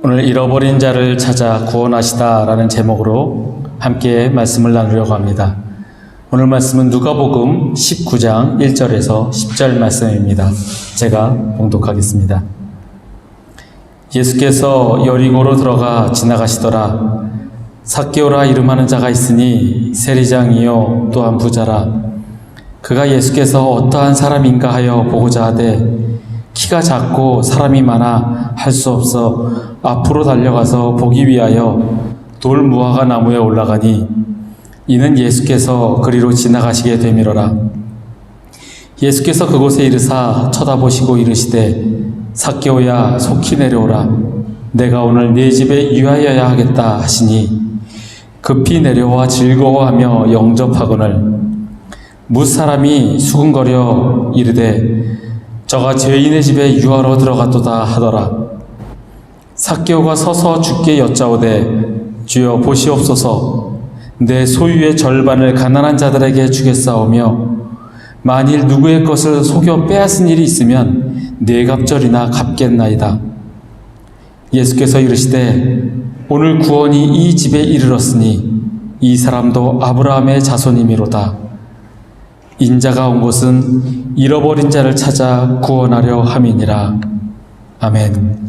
오늘 잃어버린 자를 찾아 구원하시다라는 제목으로 함께 말씀을 나누려고 합니다. 오늘 말씀은 누가복음 19장 1절에서 10절 말씀입니다. 제가 봉독하겠습니다. 예수께서 여리고로 들어가 지나가시더라. 삭개오라 이름하는 자가 있으니 세리장이요 또한 부자라. 그가 예수께서 어떠한 사람인가 하여 보고자 하되 키가 작고 사람이 많아 할 수 없어 앞으로 달려가서 보기 위하여 돌 무화과 나무에 올라가니 이는 예수께서 그리로 지나가시게 되미러라. 예수께서 그곳에 이르사 쳐다보시고 이르시되 삭개오야 속히 내려오라. 내가 오늘 네 집에 유하여야 하겠다 하시니 급히 내려와 즐거워하며 영접하거늘 무사람이 수군거려 이르되 저가 죄인의 집에 유하러 들어갔도다 하더라. 삭개오가 서서 주께 여짜오되 주여 보시옵소서. 내 소유의 절반을 가난한 자들에게 주겠사오며 만일 누구의 것을 속여 빼앗은 일이 있으면 네 갑절이나 갚겠나이다. 예수께서 이르시되 오늘 구원이 이 집에 이르렀으니 이 사람도 아브라함의 자손이미로다. 인자가 온 곳은 잃어버린 자를 찾아 구원하려 함이니라. 아멘.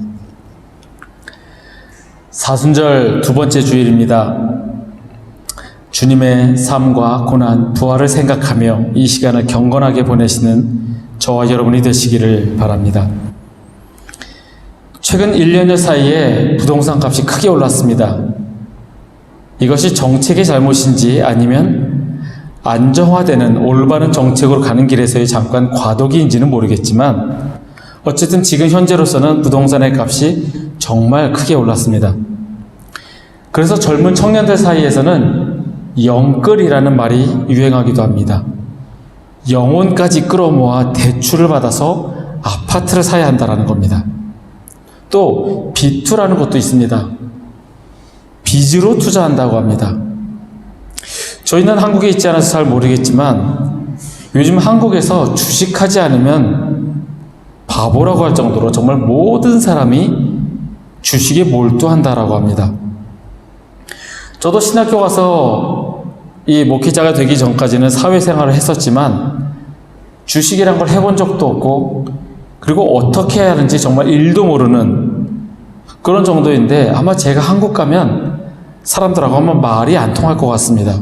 사순절 두 번째 주일입니다. 주님의 삶과 고난, 부활을 생각하며 이 시간을 경건하게 보내시는 저와 여러분이 되시기를 바랍니다. 최근 1년여 사이에 부동산 값이 크게 올랐습니다. 이것이 정책의 잘못인지 아니면 안정화되는 올바른 정책으로 가는 길에서의 잠깐 과도기인지는 모르겠지만 어쨌든 지금 현재로서는 부동산의 값이 정말 크게 올랐습니다. 그래서 젊은 청년들 사이에서는 영끌이라는 말이 유행하기도 합니다. 영혼까지 끌어모아 대출을 받아서 아파트를 사야 한다는 겁니다. 또 비투라는 것도 있습니다. 빚으로 투자한다고 합니다. 저희는 한국에 있지 않아서 잘 모르겠지만 요즘 한국에서 주식하지 않으면 바보라고 할 정도로 정말 모든 사람이 주식에 몰두한다라고 합니다. 저도 신학교 가서 이 목회자가 되기 전까지는 사회생활을 했었지만 주식이란 걸 해본 적도 없고 그리고 어떻게 해야 하는지 정말 일도 모르는 그런 정도인데 아마 제가 한국 가면 사람들하고 하면 말이 안 통할 것 같습니다.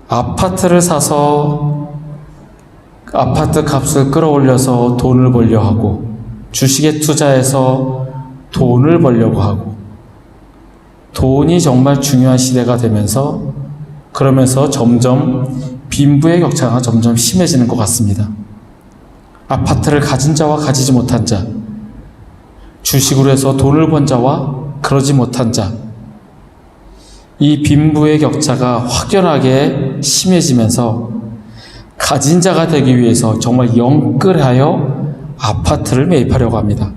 아파트를 사서 아파트 값을 끌어올려서 돈을 벌려 하고 주식에 투자해서 돈을 벌려고 하고 돈이 정말 중요한 시대가 되면서 그러면서 점점 빈부의 격차가 점점 심해지는 것 같습니다. 아파트를 가진 자와 가지지 못한 자, 주식으로 해서 돈을 번 자와 그러지 못한 자, 이 빈부의 격차가 확연하게 심해지면서 가진 자가 되기 위해서 정말 영끌하여 아파트를 매입하려고 합니다.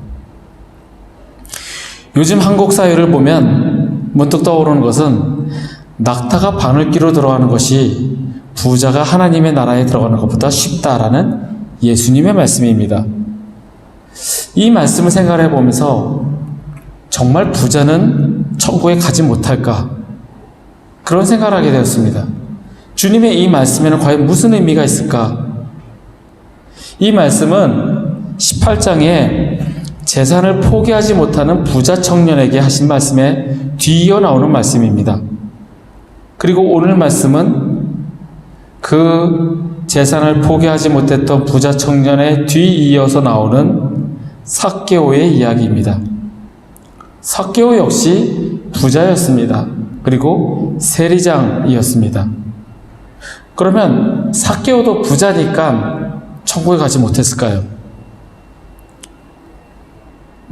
요즘 한국 사회를 보면 문득 떠오르는 것은 낙타가 바늘귀로 들어가는 것이 부자가 하나님의 나라에 들어가는 것보다 쉽다라는 예수님의 말씀입니다. 이 말씀을 생각해 보면서 정말 부자는 천국에 가지 못할까? 그런 생각을 하게 되었습니다. 주님의 이 말씀에는 과연 무슨 의미가 있을까? 이 말씀은 18장에 재산을 포기하지 못하는 부자 청년에게 하신 말씀에 뒤이어 나오는 말씀입니다. 그리고 오늘 말씀은 그 재산을 포기하지 못했던 부자 청년의 뒤이어서 나오는 삭개오의 이야기입니다. 삭개오 역시 부자였습니다. 그리고 세리장이었습니다. 그러면 삭개오도 부자니까 천국에 가지 못했을까요?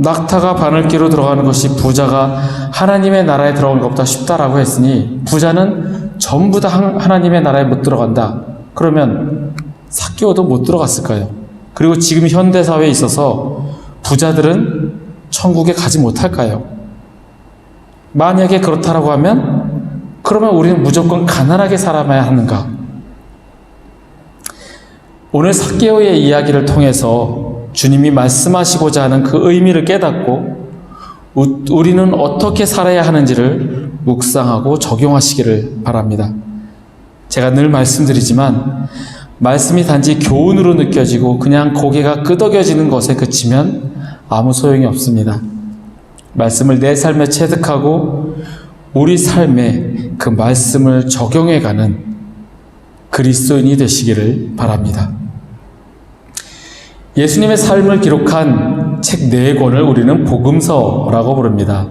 낙타가 바늘귀로 들어가는 것이 부자가 하나님의 나라에 들어가는 것보다 쉽다라고 했으니 부자는 전부 다 하나님의 나라에 못 들어간다. 그러면 삭개오도 못 들어갔을까요? 그리고 지금 현대사회에 있어서 부자들은 천국에 가지 못할까요? 만약에 그렇다라고 하면 그러면 우리는 무조건 가난하게 살아야 하는가? 오늘 삭개오의 이야기를 통해서 주님이 말씀하시고자 하는 그 의미를 깨닫고 우리는 어떻게 살아야 하는지를 묵상하고 적용하시기를 바랍니다. 제가 늘 말씀드리지만 말씀이 단지 교훈으로 느껴지고 그냥 고개가 끄덕여지는 것에 그치면 아무 소용이 없습니다. 말씀을 내 삶에 체득하고 우리 삶에 그 말씀을 적용해가는 그리스도인이 되시기를 바랍니다. 예수님의 삶을 기록한 책 4권을 우리는 복음서라고 부릅니다.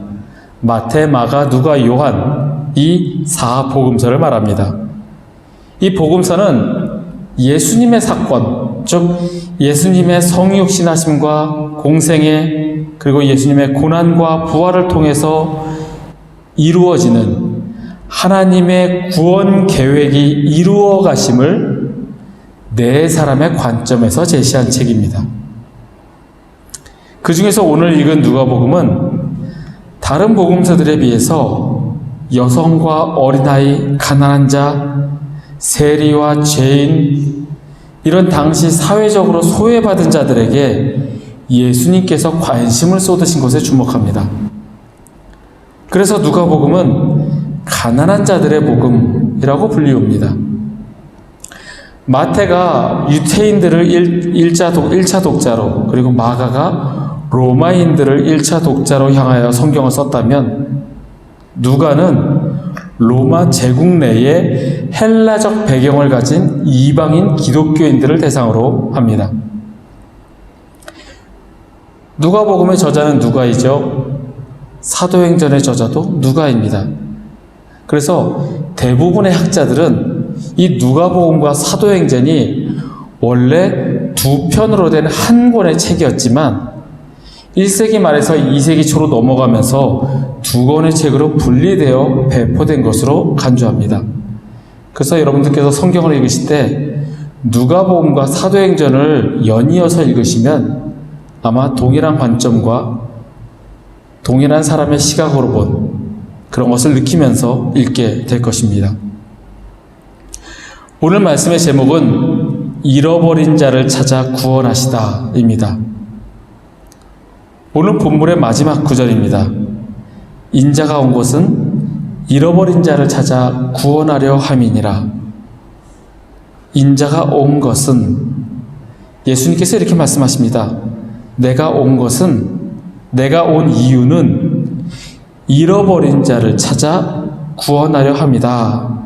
마태, 마가, 누가, 요한, 이 4복음서를 말합니다. 이 복음서는 예수님의 사건, 즉 예수님의 성육신하심과 공생애, 그리고 예수님의 고난과 부활을 통해서 이루어지는 하나님의 구원 계획이 이루어 가심을 네 사람의 관점에서 제시한 책입니다. 그 중에서 오늘 읽은 누가복음은 다른 복음서들에 비해서 여성과 어린아이, 가난한 자, 세리와 죄인, 이런 당시 사회적으로 소외받은 자들에게 예수님께서 관심을 쏟으신 것에 주목합니다. 그래서 누가복음은 가난한 자들의 복음이라고 불리웁니다. 마태가 유태인들을 1차 독자로, 그리고 마가가 로마인들을 1차 독자로 향하여 성경을 썼다면 누가는 로마 제국 내에 헬라적 배경을 가진 이방인 기독교인들을 대상으로 합니다. 누가복음의 저자는 누가이죠. 사도행전의 저자도 누가입니다. 그래서 대부분의 학자들은 이 누가복음과 사도행전이 원래 2편으로 된 한 권의 책이었지만 1세기 말에서 2세기 초로 넘어가면서 2권의 책으로 분리되어 배포된 것으로 간주합니다. 그래서 여러분들께서 성경을 읽으실 때 누가복음과 사도행전을 연이어서 읽으시면 아마 동일한 관점과 동일한 사람의 시각으로 본 그런 것을 느끼면서 읽게 될 것입니다. 오늘 말씀의 제목은 잃어버린 자를 찾아 구원하시다입니다. 오늘 본문의 마지막 구절입니다. 인자가 온 것은 잃어버린 자를 찾아 구원하려 함이니라. 인자가 온 것은, 예수님께서 이렇게 말씀하십니다. 내가 온 이유는 잃어버린 자를 찾아 구원하려 합니다.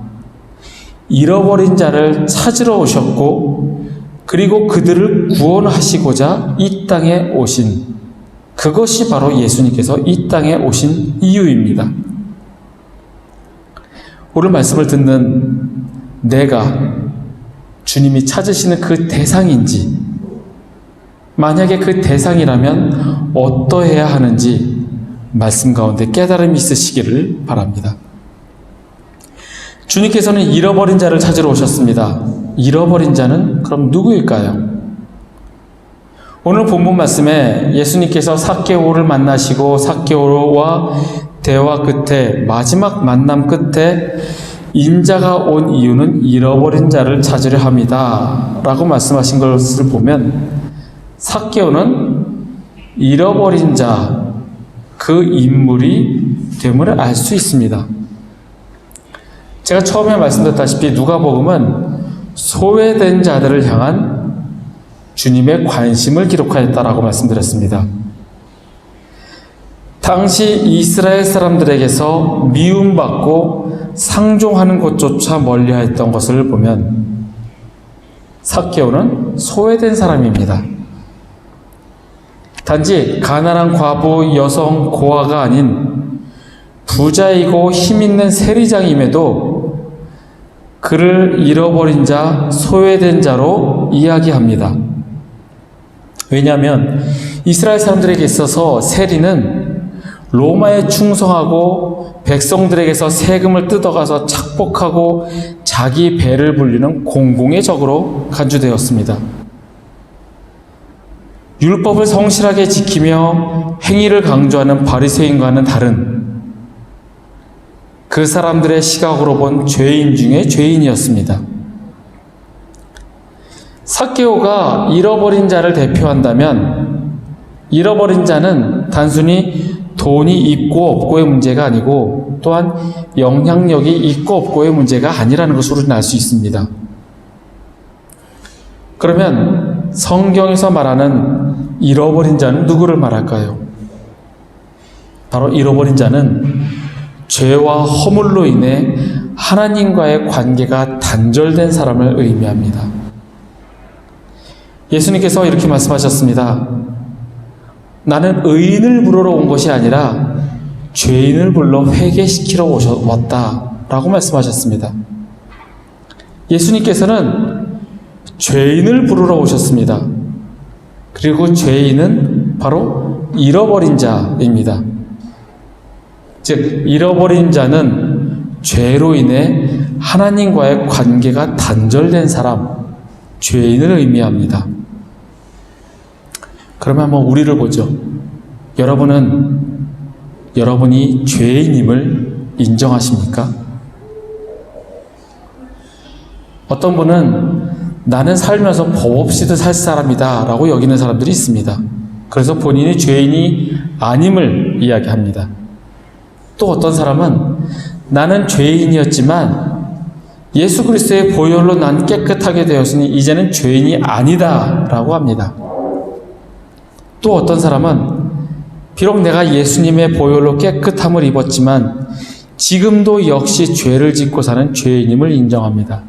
잃어버린 자를 찾으러 오셨고, 그리고 그들을 구원하시고자 이 땅에 오신, 그것이 바로 예수님께서 이 땅에 오신 이유입니다. 오늘 말씀을 듣는 내가 주님이 찾으시는 그 대상인지, 만약에 그 대상이라면 어떠해야 하는지 말씀 가운데 깨달음이 있으시기를 바랍니다. 주님께서는 잃어버린 자를 찾으러 오셨습니다. 잃어버린 자는 그럼 누구일까요? 오늘 본문 말씀에 예수님께서 삭개오를 만나시고 삭개오와 대화 끝에, 마지막 만남 끝에 인자가 온 이유는 잃어버린 자를 찾으려 합니다 라고 말씀하신 것을 보면 삭개오는 잃어버린 자, 그 인물이 됨을 알 수 있습니다. 제가 처음에 말씀드렸다시피 누가복음은 소외된 자들을 향한 주님의 관심을 기록하였다라고 말씀드렸습니다. 당시 이스라엘 사람들에게서 미움받고 상종하는 것조차 멀리하였던 것을 보면 삭개오는 소외된 사람입니다. 단지 가난한 과부, 여성, 고아가 아닌 부자이고 힘있는 세리장임에도 그를 잃어버린 자, 소외된 자로 이야기합니다. 왜냐하면 이스라엘 사람들에게 있어서 세리는 로마에 충성하고 백성들에게서 세금을 뜯어가서 착복하고 자기 배를 불리는 공공의 적으로 간주되었습니다. 율법을 성실하게 지키며 행위를 강조하는 바리새인과는 다른 그 사람들의 시각으로 본 죄인 중에 죄인이었습니다. 삭개오가 잃어버린 자를 대표한다면 잃어버린 자는 단순히 돈이 있고 없고의 문제가 아니고 또한 영향력이 있고 없고의 문제가 아니라는 것으로 우리는 알 수 있습니다. 그러면 성경에서 말하는 잃어버린 자는 누구를 말할까요? 바로 잃어버린 자는 죄와 허물로 인해 하나님과의 관계가 단절된 사람을 의미합니다. 예수님께서 이렇게 말씀하셨습니다. 나는 의인을 부르러 온 것이 아니라 죄인을 불러 회개시키러 왔다라고 말씀하셨습니다. 예수님께서는 죄인을 부르러 오셨습니다. 그리고 죄인은 바로 잃어버린 자입니다. 즉, 잃어버린 자는 죄로 인해 하나님과의 관계가 단절된 사람, 죄인을 의미합니다. 그러면 한번 우리를 보죠. 여러분이 죄인임을 인정하십니까? 어떤 분은 나는 살면서 법 없이도 살 사람이다 라고 여기는 사람들이 있습니다. 그래서 본인이 죄인이 아님을 이야기합니다. 또 어떤 사람은 나는 죄인이었지만 예수 그리스도의 보혈로 난 깨끗하게 되었으니 이제는 죄인이 아니다 라고 합니다. 또 어떤 사람은 비록 내가 예수님의 보혈로 깨끗함을 입었지만 지금도 역시 죄를 짓고 사는 죄인임을 인정합니다.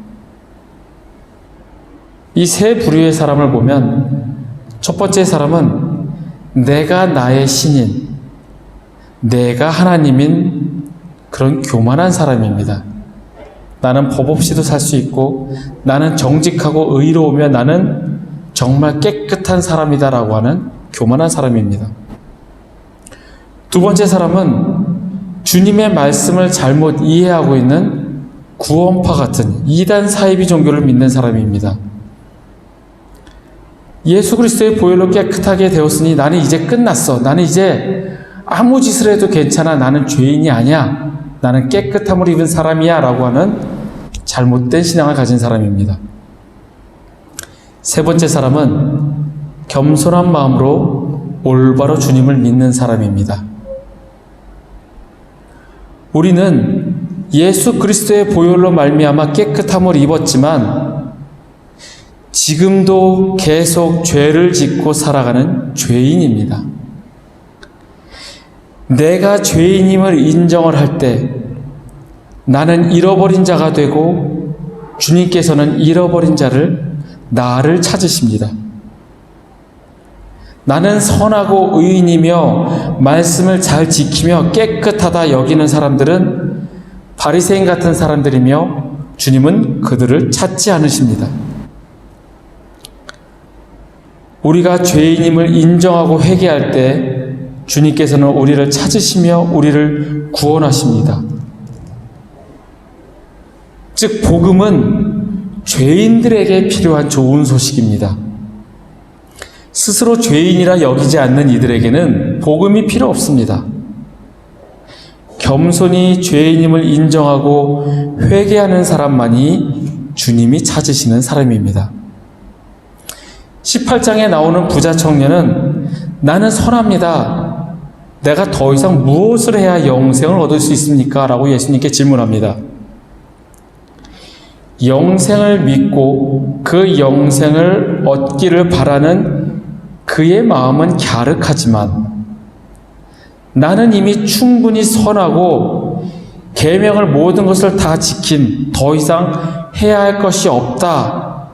이 세 부류의 사람을 보면 첫 번째 사람은 내가 나의 신인, 내가 하나님인 그런 교만한 사람입니다. 나는 법 없이도 살 수 있고 나는 정직하고 의로우며 나는 정말 깨끗한 사람이다라고 하는 교만한 사람입니다. 두 번째 사람은 주님의 말씀을 잘못 이해하고 있는 구원파 같은 이단 사이비 종교를 믿는 사람입니다. 예수 그리스도의 보혈로 깨끗하게 되었으니 나는 이제 끝났어. 나는 이제 아무 짓을 해도 괜찮아. 나는 죄인이 아니야. 나는 깨끗함을 입은 사람이야 라고 하는 잘못된 신앙을 가진 사람입니다. 세 번째 사람은 겸손한 마음으로 올바로 주님을 믿는 사람입니다. 우리는 예수 그리스도의 보혈로 말미암아 깨끗함을 입었지만 지금도 계속 죄를 짓고 살아가는 죄인입니다. 내가 죄인임을 인정을 할 때 나는 잃어버린 자가 되고 주님께서는 잃어버린 자를 나를 찾으십니다. 나는 선하고 의인이며 말씀을 잘 지키며 깨끗하다 여기는 사람들은 바리새인 같은 사람들이며 주님은 그들을 찾지 않으십니다. 우리가 죄인임을 인정하고 회개할 때 주님께서는 우리를 찾으시며 우리를 구원하십니다. 즉 복음은 죄인들에게 필요한 좋은 소식입니다. 스스로 죄인이라 여기지 않는 이들에게는 복음이 필요 없습니다. 겸손히 죄인임을 인정하고 회개하는 사람만이 주님이 찾으시는 사람입니다. 18장에 나오는 부자 청년은 나는 선합니다. 내가 더 이상 무엇을 해야 영생을 얻을 수 있습니까? 라고 예수님께 질문합니다. 영생을 믿고 그 영생을 얻기를 바라는 그의 마음은 갸륵하지만 나는 이미 충분히 선하고 계명을 모든 것을 다 지킨 더 이상 해야 할 것이 없다.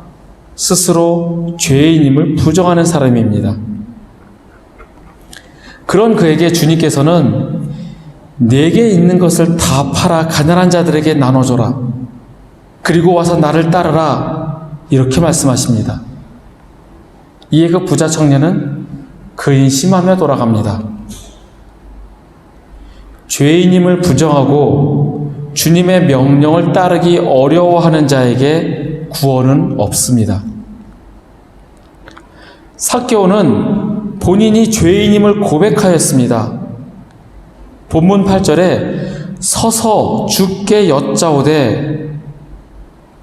스스로 죄인임을 부정하는 사람입니다. 그런 그에게 주님께서는 내게 있는 것을 다 팔아 가난한 자들에게 나눠줘라. 그리고 와서 나를 따르라. 이렇게 말씀하십니다. 이에 그 부자 청년은 근심하며 돌아갑니다. 죄인임을 부정하고 주님의 명령을 따르기 어려워하는 자에게 구원은 없습니다. 삭개오는 본인이 죄인임을 고백하였습니다. 본문 8절에 서서 주께 여짜오되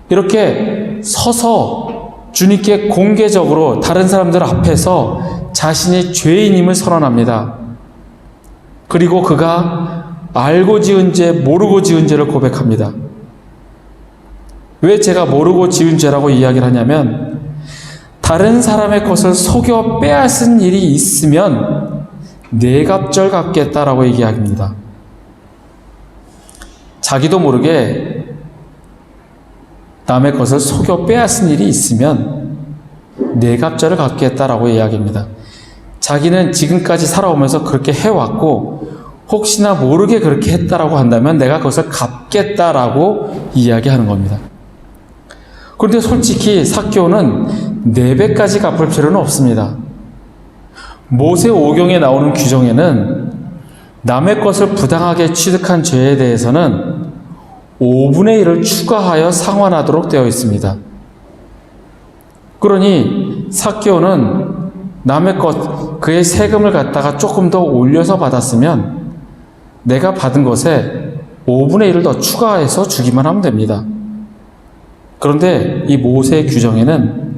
이렇게 서서 주님께 공개적으로 다른 사람들 앞에서 자신이 죄인임을 선언합니다. 그리고 그가 알고 지은 죄, 모르고 지은 죄를 고백합니다. 왜 제가 모르고 지은 죄라고 이야기를 하냐면, 다른 사람의 것을 속여 빼앗은 일이 있으면 뇌갑절 갚겠다라고 얘기합니다. 자기도 모르게 남의 것을 속여 빼앗은 일이 있으면 뇌갑절을 갚겠다라고 이야기합니다. 자기는 지금까지 살아오면서 그렇게 해왔고 혹시나 모르게 그렇게 했다라고 한다면 내가 그것을 갚겠다라고 이야기하는 겁니다. 그런데 솔직히 삭개오는 4배까지 갚을 필요는 없습니다. 모세 5경에 나오는 규정에는 남의 것을 부당하게 취득한 죄에 대해서는 5분의 1을 추가하여 상환하도록 되어 있습니다. 그러니 삭개오는 남의 것, 그의 세금을 갖다가 조금 더 올려서 받았으면 내가 받은 것에 5분의 1을 더 추가해서 주기만 하면 됩니다. 그런데 이 모세의 규정에는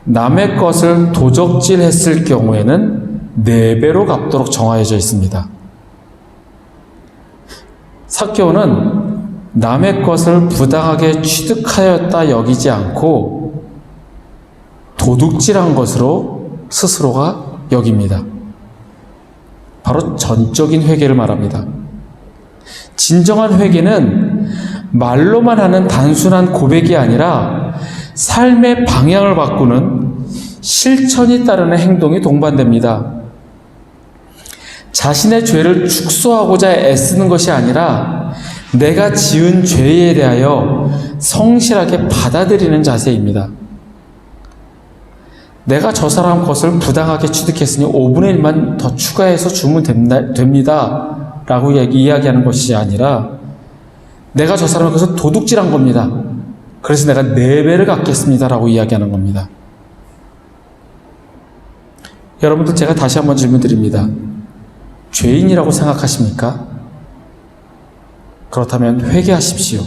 남의 것을 도적질했을 경우에는 4배로 갚도록 정하여져 있습니다. 삭개오는 남의 것을 부당하게 취득하였다 여기지 않고 도둑질한 것으로 스스로가 여깁니다. 바로 전적인 회개를 말합니다. 진정한 회개는 말로만 하는 단순한 고백이 아니라 삶의 방향을 바꾸는 실천이 따르는 행동이 동반됩니다. 자신의 죄를 축소하고자 애쓰는 것이 아니라 내가 지은 죄에 대하여 성실하게 받아들이는 자세입니다. 내가 저 사람 것을 부당하게 취득했으니 5분의 1만 더 추가해서 주면 됩니다 라고 이야기하는 것이 아니라 내가 저 사람의 것을 도둑질한 겁니다. 그래서 내가 4배를 갚겠습니다 라고 이야기하는 겁니다. 여러분들, 제가 다시 한번 질문 드립니다. 죄인이라고 생각하십니까? 그렇다면 회개하십시오.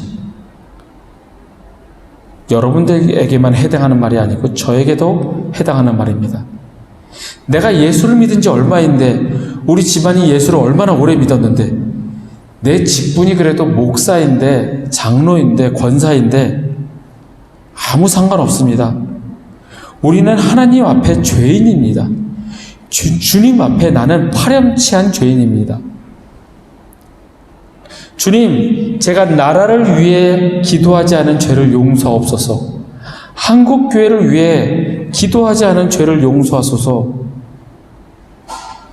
여러분들에게만 해당하는 말이 아니고 저에게도 해당하는 말입니다. 내가 예수를 믿은 지 얼마인데, 우리 집안이 예수를 얼마나 오래 믿었는데, 내 직분이 그래도 목사인데, 장로인데, 권사인데 아무 상관없습니다. 우리는 하나님 앞에 죄인입니다. 주님 앞에 나는 파렴치한 죄인입니다. 주님, 제가 나라를 위해 기도하지 않은 죄를 용서하옵소서. 한국교회를 위해 기도하지 않은 죄를 용서하소서.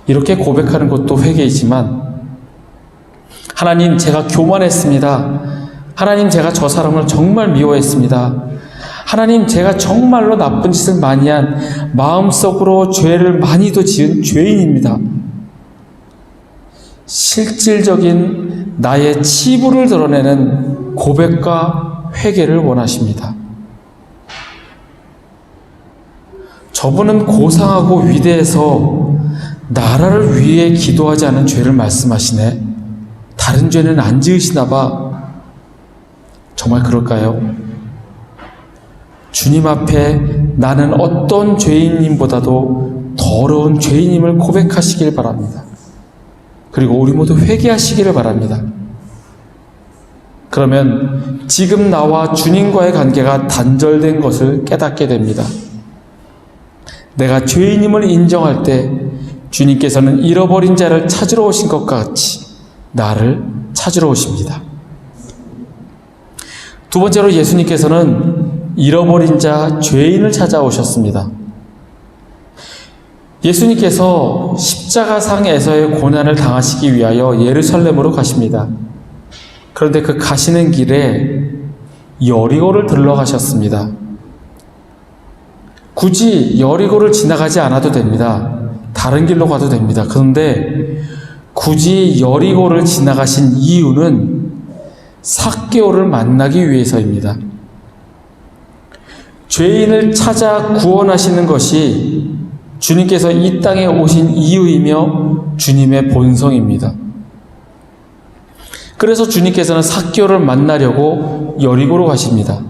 이렇게 고백하는 것도 회개이지만, 하나님, 제가 교만했습니다. 하나님, 제가 저 사람을 정말 미워했습니다. 하나님, 제가 정말로 나쁜 짓을 많이 한, 마음속으로 죄를 많이도 지은 죄인입니다. 실질적인 나의 치부를 드러내는 고백과 회개를 원하십니다. 저분은 고상하고 위대해서 나라를 위해 기도하지 않은 죄를 말씀하시네. 다른 죄는 안 지으시나 봐. 정말 그럴까요? 주님 앞에 나는 어떤 죄인님보다도 더러운 죄인임을 고백하시길 바랍니다. 그리고 우리 모두 회개하시기를 바랍니다. 그러면 지금 나와 주님과의 관계가 단절된 것을 깨닫게 됩니다. 내가 죄인임을 인정할 때 주님께서는 잃어버린 자를 찾으러 오신 것과 같이 나를 찾으러 오십니다. 두 번째로 예수님께서는 잃어버린 자, 죄인을 찾아오셨습니다. 예수님께서 십자가상에서의 고난을 당하시기 위하여 예루살렘으로 가십니다. 그런데 그 가시는 길에 여리고를 들러가셨습니다. 굳이 여리고를 지나가지 않아도 됩니다. 다른 길로 가도 됩니다. 그런데 굳이 여리고를 지나가신 이유는 삭개오를 만나기 위해서입니다. 죄인을 찾아 구원하시는 것이 주님께서 이 땅에 오신 이유이며 주님의 본성입니다. 그래서 주님께서는 삭개오를 만나려고 여리고로 가십니다.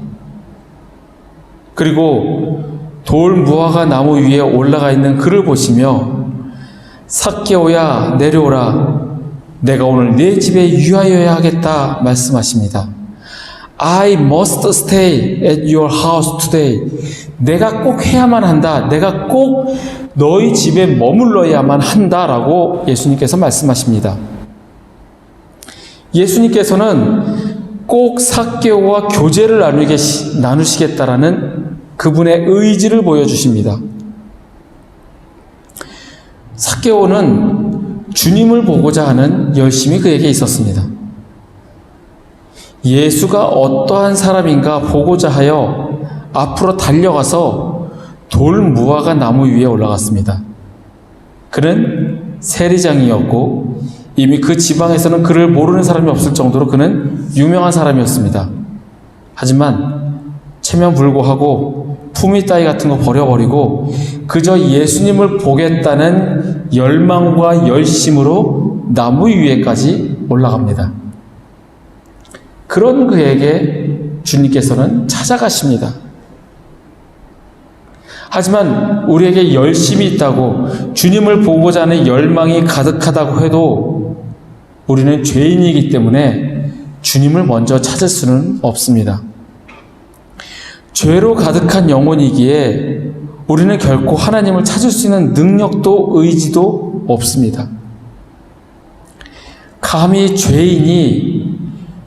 그리고 돌 무화과 나무 위에 올라가 있는 그를 보시며 삭개오야 내려오라, 내가 오늘 네 집에 유하여야 하겠다 말씀하십니다. I must stay at your house today. 내가 꼭 해야만 한다. 내가 꼭 너희 집에 머물러야만 한다라고 예수님께서 말씀하십니다. 예수님께서는 꼭 삭개오와 교제를 나누시겠다라는 그분의 의지를 보여주십니다. 삭개오는 주님을 보고자 하는 열심이 그에게 있었습니다. 예수가 어떠한 사람인가 보고자 하여 앞으로 달려가서 돌 무화과 나무 위에 올라갔습니다. 그는 세리장이었고 이미 그 지방에서는 그를 모르는 사람이 없을 정도로 그는 유명한 사람이었습니다. 하지만 체면불고하고 품위 따위 같은 거 버려버리고 그저 예수님을 보겠다는 열망과 열심으로 나무 위에까지 올라갑니다. 그런 그에게 주님께서는 찾아가십니다. 하지만 우리에게 열심이 있다고 주님을 보고자 하는 열망이 가득하다고 해도 우리는 죄인이기 때문에 주님을 먼저 찾을 수는 없습니다. 죄로 가득한 영혼이기에 우리는 결코 하나님을 찾을 수 있는 능력도 의지도 없습니다. 감히 죄인이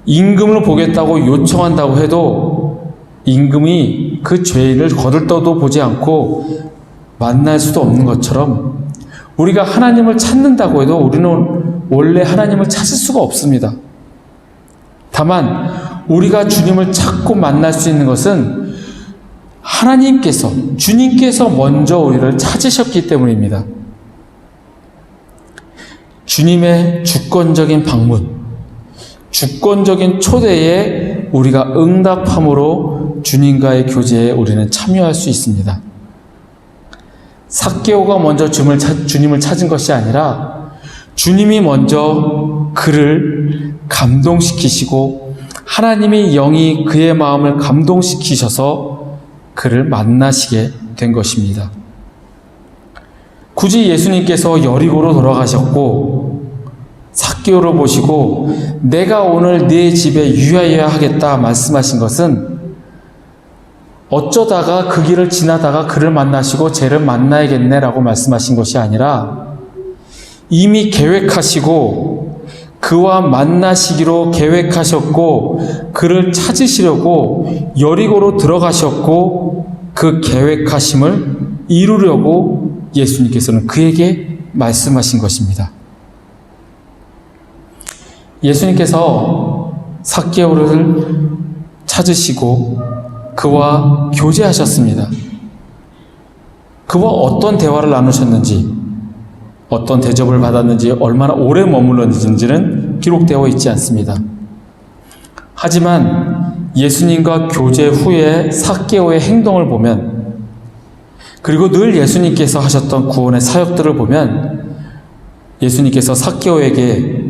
임금을 보겠다고 요청한다고 해도 임금이 그 죄인을 거들떠도 보지 않고 만날 수도 없는 것처럼 우리가 하나님을 찾는다고 해도 우리는 원래 하나님을 찾을 수가 없습니다. 다만 우리가 주님을 찾고 만날 수 있는 것은 하나님께서, 주님께서 먼저 우리를 찾으셨기 때문입니다. 주님의 주권적인 방문, 주권적인 초대에 우리가 응답함으로 주님과의 교제에 우리는 참여할 수 있습니다. 삭개오가 먼저 주님을 찾은 것이 아니라 주님이 먼저 그를 감동시키시고 하나님의 영이 그의 마음을 감동시키셔서 그를 만나시게 된 것입니다. 굳이 예수님께서 여리고로 돌아가셨고 삭개오를 보시고 내가 오늘 네 집에 유하여야 하겠다 말씀하신 것은 어쩌다가 그 길을 지나다가 그를 만나시고 쟤를 만나야겠네라고 말씀하신 것이 아니라 이미 계획하시고 그와 만나시기로 계획하셨고 그를 찾으시려고 여리고로 들어가셨고 그 계획하심을 이루려고 예수님께서는 그에게 말씀하신 것입니다. 예수님께서 삭개오를 찾으시고 그와 교제하셨습니다. 그와 어떤 대화를 나누셨는지, 어떤 대접을 받았는지, 얼마나 오래 머물렀는지는 기록되어 있지 않습니다. 하지만 예수님과 교제 후에 삭개오의 행동을 보면, 그리고 늘 예수님께서 하셨던 구원의 사역들을 보면 예수님께서 삭개오에게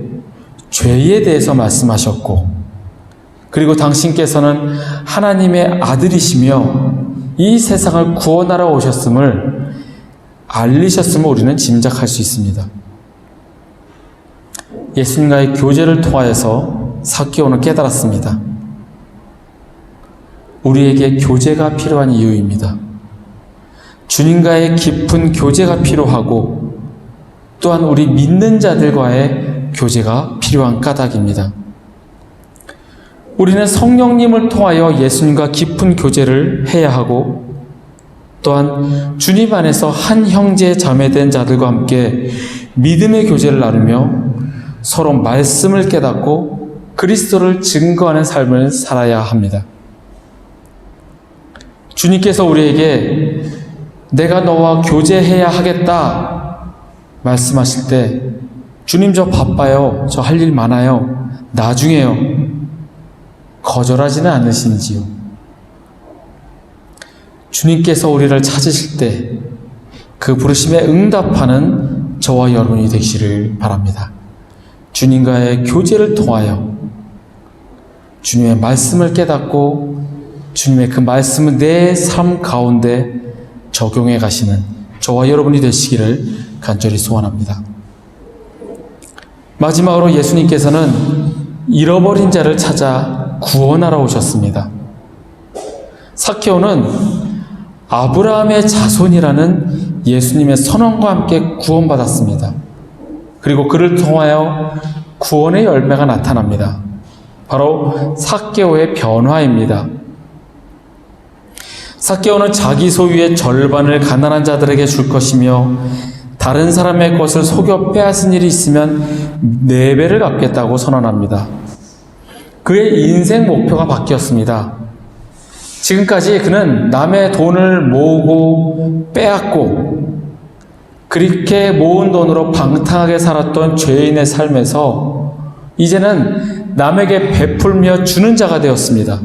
죄에 대해서 말씀하셨고, 그리고 당신께서는 하나님의 아들이시며 이 세상을 구원하러 오셨음을 알리셨음을 우리는 짐작할 수 있습니다. 예수님과의 교제를 통하여서 삭개오는 깨달았습니다. 우리에게 교제가 필요한 이유입니다. 주님과의 깊은 교제가 필요하고 또한 우리 믿는 자들과의 교제가 필요한 까닭입니다. 우리는 성령님을 통하여 예수님과 깊은 교제를 해야 하고 또한 주님 안에서 한 형제 자매된 자들과 함께 믿음의 교제를 나누며 서로 말씀을 깨닫고 그리스도를 증거하는 삶을 살아야 합니다. 주님께서 우리에게 내가 너와 교제해야 하겠다 말씀하실 때 주님 저 바빠요. 저 할 일 많아요. 나중에요. 거절하지는 않으시는지요. 주님께서 우리를 찾으실 때 그 부르심에 응답하는 저와 여러분이 되시기를 바랍니다. 주님과의 교제를 통하여 주님의 말씀을 깨닫고 주님의 그 말씀은 내 삶 가운데 적용해 가시는 저와 여러분이 되시기를 간절히 소원합니다. 마지막으로 예수님께서는 잃어버린 자를 찾아 구원하러 오셨습니다. 삭개오는 아브라함의 자손이라는 예수님의 선언과 함께 구원받았습니다. 그리고 그를 통하여 구원의 열매가 나타납니다. 바로 삭개오의 변화입니다. 삭개오는 자기 소유의 절반을 가난한 자들에게 줄 것이며 다른 사람의 것을 속여 빼앗은 일이 있으면 4배를 갚겠다고 선언합니다. 그의 인생 목표가 바뀌었습니다. 지금까지 그는 남의 돈을 모으고 빼앗고 그렇게 모은 돈으로 방탕하게 살았던 죄인의 삶에서 이제는 남에게 베풀며 주는 자가 되었습니다.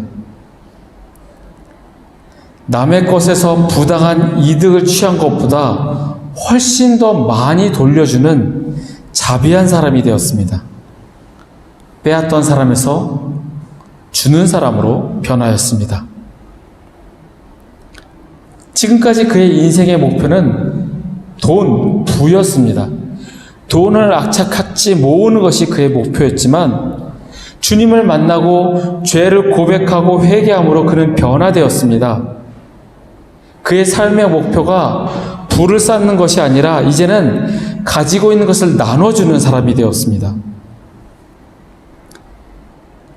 남의 것에서 부당한 이득을 취한 것보다 훨씬 더 많이 돌려주는 자비한 사람이 되었습니다. 빼앗던 사람에서 주는 사람으로 변하였습니다. 지금까지 그의 인생의 목표는 돈, 부였습니다. 돈을 악착같이 모으는 것이 그의 목표였지만 주님을 만나고 죄를 고백하고 회개함으로 그는 변화되었습니다. 그의 삶의 목표가 부를 쌓는 것이 아니라 이제는 가지고 있는 것을 나눠주는 사람이 되었습니다.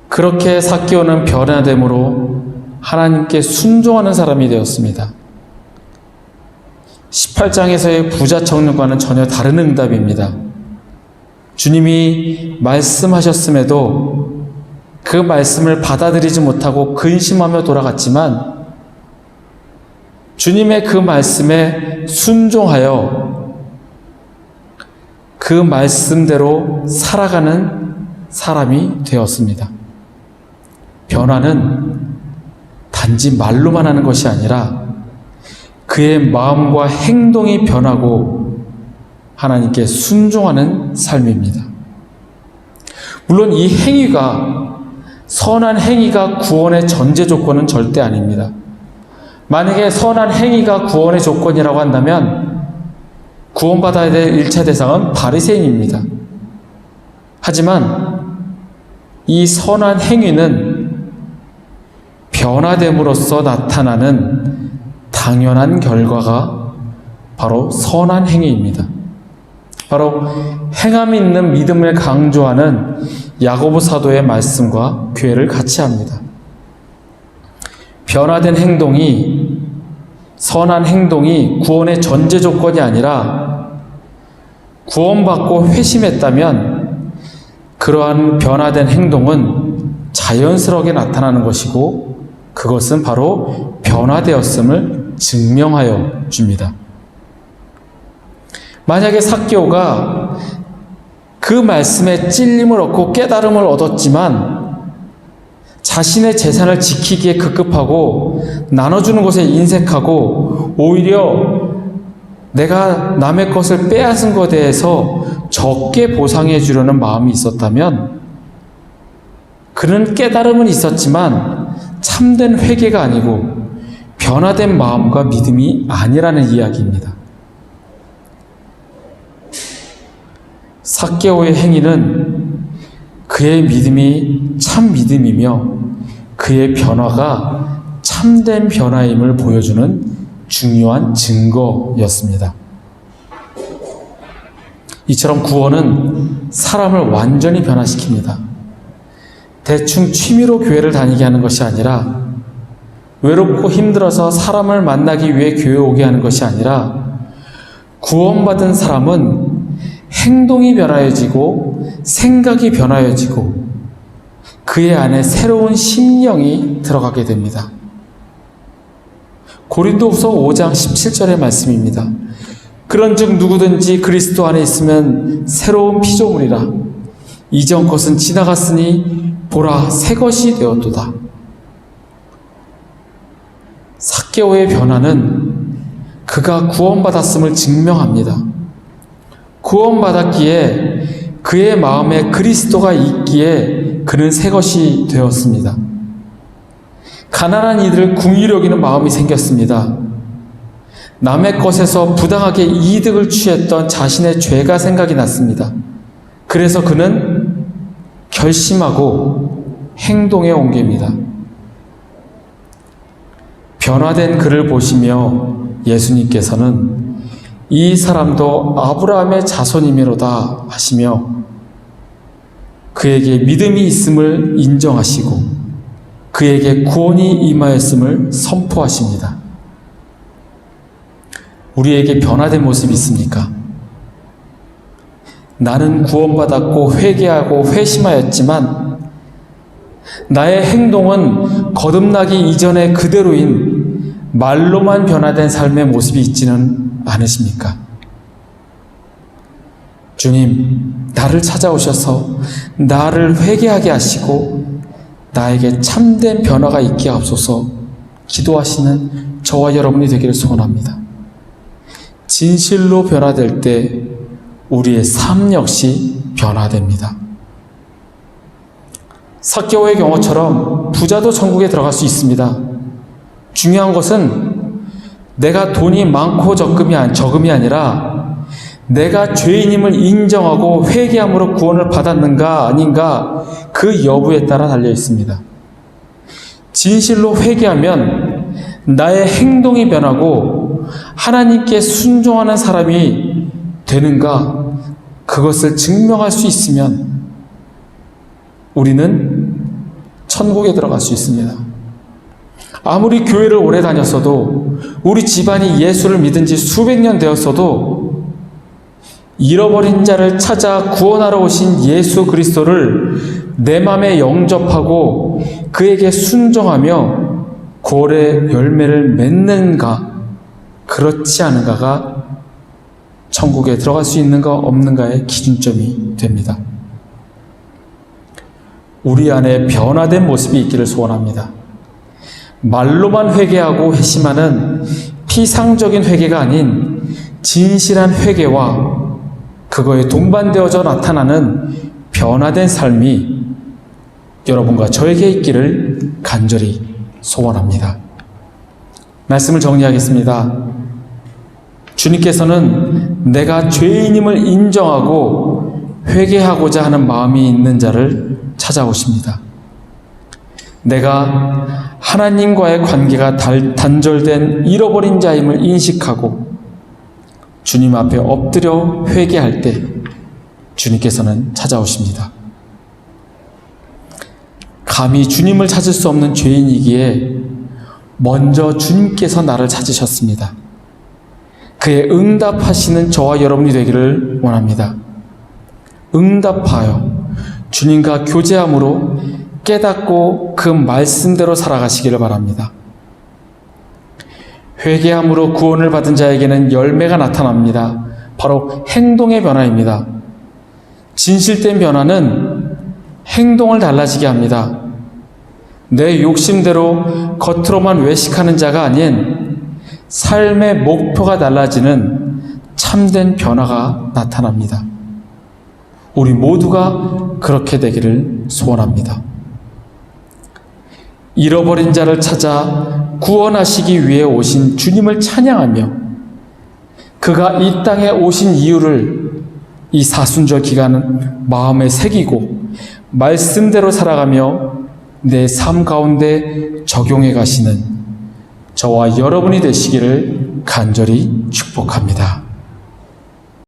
그렇게 삭개오는 변화됨으로 하나님께 순종하는 사람이 되었습니다. 18장에서의 부자 청년과는 전혀 다른 응답입니다. 주님이 말씀하셨음에도 그 말씀을 받아들이지 못하고 근심하며 돌아갔지만 주님의 그 말씀에 순종하여 그 말씀대로 살아가는 사람이 되었습니다. 변화는 단지 말로만 하는 것이 아니라 그의 마음과 행동이 변하고 하나님께 순종하는 삶입니다. 물론 이 행위가, 선한 행위가 구원의 전제 조건은 절대 아닙니다. 만약에 선한 행위가 구원의 조건이라고 한다면 구원받아야 될 1차 대상은 바리새인입니다. 하지만 이 선한 행위는 변화됨으로써 나타나는 당연한 결과가 바로 선한 행위입니다. 바로 행함이 있는 믿음을 강조하는 야고보 사도의 말씀과 교회를 같이 합니다. 변화된 행동이, 선한 행동이 구원의 전제 조건이 아니라 구원받고 회심했다면 그러한 변화된 행동은 자연스럽게 나타나는 것이고 그것은 바로 변화되었음을 증명하여 줍니다. 만약에 삭개오가 그 말씀에 찔림을 얻고 깨달음을 얻었지만 자신의 재산을 지키기에 급급하고 나눠주는 것에 인색하고 오히려 내가 남의 것을 빼앗은 것에 대해서 적게 보상해 주려는 마음이 있었다면 그는 깨달음은 있었지만 참된 회개가 아니고 변화된 마음과 믿음이 아니라는 이야기입니다. 삭개오의 행위는 그의 믿음이 참 믿음이며 그의 변화가 참된 변화임을 보여주는 중요한 증거였습니다. 이처럼 구원은 사람을 완전히 변화시킵니다. 대충 취미로 교회를 다니게 하는 것이 아니라 외롭고 힘들어서 사람을 만나기 위해 교회에 오게 하는 것이 아니라 구원받은 사람은 행동이 변화해지고 생각이 변화해지고 그의 안에 새로운 심령이 들어가게 됩니다. 고린도후서 5장 17절의 말씀입니다. 그런즉 누구든지 그리스도 안에 있으면 새로운 피조물이라. 이전 것은 지나갔으니 보라 새 것이 되었도다. 삭개오의 변화는 그가 구원받았음을 증명합니다. 구원받았기에 그의 마음에 그리스도가 있기에 그는 새 것이 되었습니다. 가난한 이들을 긍휼히 여기는 마음이 생겼습니다. 남의 것에서 부당하게 이득을 취했던 자신의 죄가 생각이 났습니다. 그래서 그는 결심하고 행동에 옮깁니다. 변화된 그를 보시며 예수님께서는 이 사람도 아브라함의 자손이미로다 하시며 그에게 믿음이 있음을 인정하시고 그에게 구원이 임하였음을 선포하십니다. 우리에게 변화된 모습이 있습니까? 나는 구원받았고 회개하고 회심하였지만 나의 행동은 거듭나기 이전의 그대로인 말로만 변화된 삶의 모습이 있지는 않으십니까? 주님, 나를 찾아오셔서 나를 회개하게 하시고 나에게 참된 변화가 있게 하옵소서 기도하시는 저와 여러분이 되기를 소원합니다. 진실로 변화될 때 우리의 삶 역시 변화됩니다. 삭개오의 경우처럼 부자도 천국에 들어갈 수 있습니다. 중요한 것은 내가 돈이 많고 적금이 아니라 내가 죄인임을 인정하고 회개함으로 구원을 받았는가 아닌가 그 여부에 따라 달려 있습니다. 진실로 회개하면 나의 행동이 변하고 하나님께 순종하는 사람이 되는가 그것을 증명할 수 있으면 우리는 천국에 들어갈 수 있습니다. 아무리 교회를 오래 다녔어도 우리 집안이 예수를 믿은 지 수백 년 되었어도 잃어버린 자를 찾아 구원하러 오신 예수 그리스도를 내 마음에 영접하고 그에게 순종하며 구원의 열매를 맺는가 그렇지 않은가가 천국에 들어갈 수 있는가 없는가의 기준점이 됩니다. 우리 안에 변화된 모습이 있기를 소원합니다. 말로만 회개하고 회심하는 피상적인 회개가 아닌 진실한 회개와 그거에 동반되어져 나타나는 변화된 삶이 여러분과 저에게 있기를 간절히 소원합니다. 말씀을 정리하겠습니다. 주님께서는 내가 죄인임을 인정하고 회개하고자 하는 마음이 있는 자를 찾아오십니다. 내가 하나님과의 관계가 단절된 잃어버린 자임을 인식하고 주님 앞에 엎드려 회개할 때 주님께서는 찾아오십니다. 감히 주님을 찾을 수 없는 죄인이기에 먼저 주님께서 나를 찾으셨습니다. 그에 응답하시는 저와 여러분이 되기를 원합니다. 응답하여 주님과 교제함으로 깨닫고 그 말씀대로 살아가시기를 바랍니다. 회개함으로 구원을 받은 자에게는 열매가 나타납니다. 바로 행동의 변화입니다. 진실된 변화는 행동을 달라지게 합니다. 내 욕심대로 겉으로만 외식하는 자가 아닌 삶의 목표가 달라지는 참된 변화가 나타납니다. 우리 모두가 그렇게 되기를 소원합니다. 잃어버린 자를 찾아 구원하시기 위해 오신 주님을 찬양하며 그가 이 땅에 오신 이유를 이 사순절 기간은 마음에 새기고 말씀대로 살아가며 내 삶 가운데 적용해 가시는 저와 여러분이 되시기를 간절히 축복합니다.